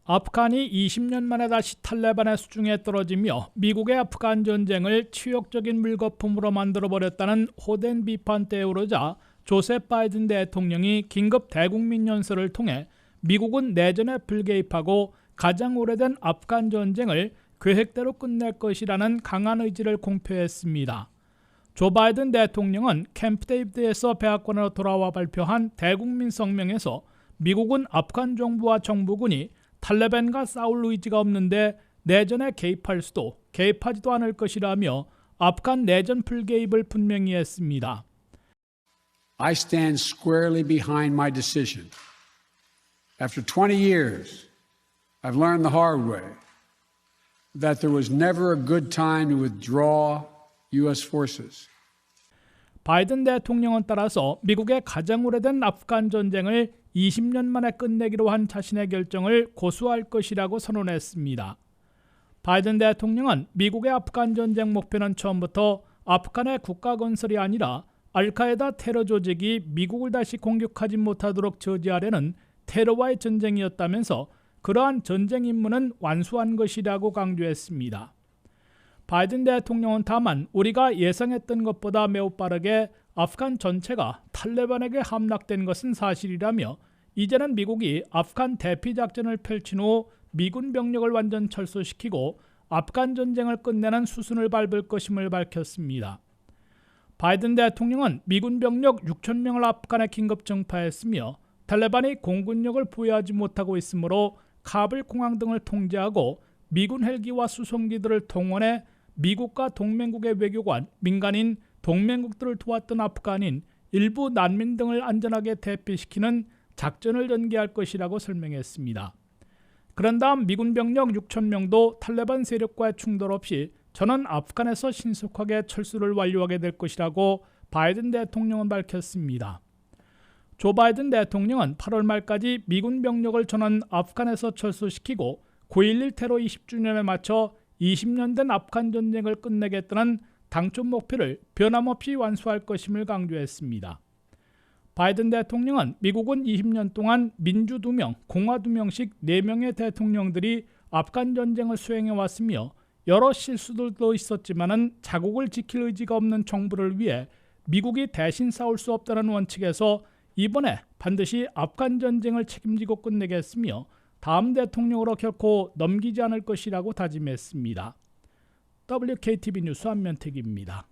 아프간이 20년 만에 다시 탈레반의 수중에 떨어지며 미국의 아프간 전쟁을 치욕적인 물거품으로 만들어버렸다는 호된 비판대에 오르자 조셉 바이든 대통령이 긴급 대국민 연설을 통해 미국은 내전에 불개입하고 가장 오래된 아프간 전쟁을 계획대로 끝낼 것이라는 강한 의지를 공표했습니다. 조 바이든 대통령은 캠프 데이비드에서 백악관으로 돌아와 발표한 대국민 성명에서 미국은 아프간 정부와 정부군이 탈레반과 싸울 의지가 없는데 내전에 개입할 수도 개입하지도 않을 것이라며 아프간 내전 불개입을 분명히 했습니다. I stand squarely behind my decision. After 20 years, I've learned the hard way that there was never a good time to withdraw U.S. forces. 바이든 대통령은 따라서 미국의 가장 오래된 아프간 전쟁을 20년 만에 끝내기로 한 자신의 결정을 고수할 것이라고 선언했습니다. 바이든 대통령은 미국의 아프간 전쟁 목표는 처음부터 아프간의 국가 건설이 아니라 알카에다 테러 조직이 미국을 다시 공격하지 못하도록 저지하려는 테러와의 전쟁이었다면서 그러한 전쟁 임무는 완수한 것이라고 강조했습니다. 바이든 대통령은 다만 우리가 예상했던 것보다 매우 빠르게 아프간 전체가 탈레반에게 함락된 것은 사실이라며 이제는 미국이 아프간 대피작전을 펼친 후 미군 병력을 완전 철수시키고 아프간 전쟁을 끝내는 수순을 밟을 것임을 밝혔습니다. 바이든 대통령은 미군 병력 6천 명을 아프간에 긴급 정파했으며 탈레반이 공군력을 부여하지 못하고 있으므로 카불 공항 등을 통제하고 미군 헬기와 수송기들을 동원해 미국과 동맹국의 외교관, 민간인, 동맹국들을 도왔던 아프간인 일부 난민 등을 안전하게 대피시키는 작전을 전개할 것이라고 설명했습니다. 그런 다음 미군 병력 6천 명도 탈레반 세력과의 충돌 없이 전원 아프간에서 신속하게 철수를 완료하게 될 것이라고 바이든 대통령은 밝혔습니다. 조 바이든 대통령은 8월 말까지 미군 병력을 전원 아프간에서 철수시키고 9.11 테러 20주년에 맞춰 20년 된 아프간 전쟁을 끝내겠다는 당초 목표를 변함없이 완수할 것임을 강조했습니다. 바이든 대통령은 미국은 20년 동안 민주 2명, 공화 2명씩 4명의 대통령들이 아프간 전쟁을 수행해왔으며 여러 실수들도 있었지만 자국을 지킬 의지가 없는 정부를 위해 미국이 대신 싸울 수 없다는 원칙에서 이번에 반드시 아프간 전쟁을 책임지고 끝내겠으며 다음 대통령으로 결코 넘기지 않을 것이라고 다짐했습니다. WKTV 뉴스 안면택입니다.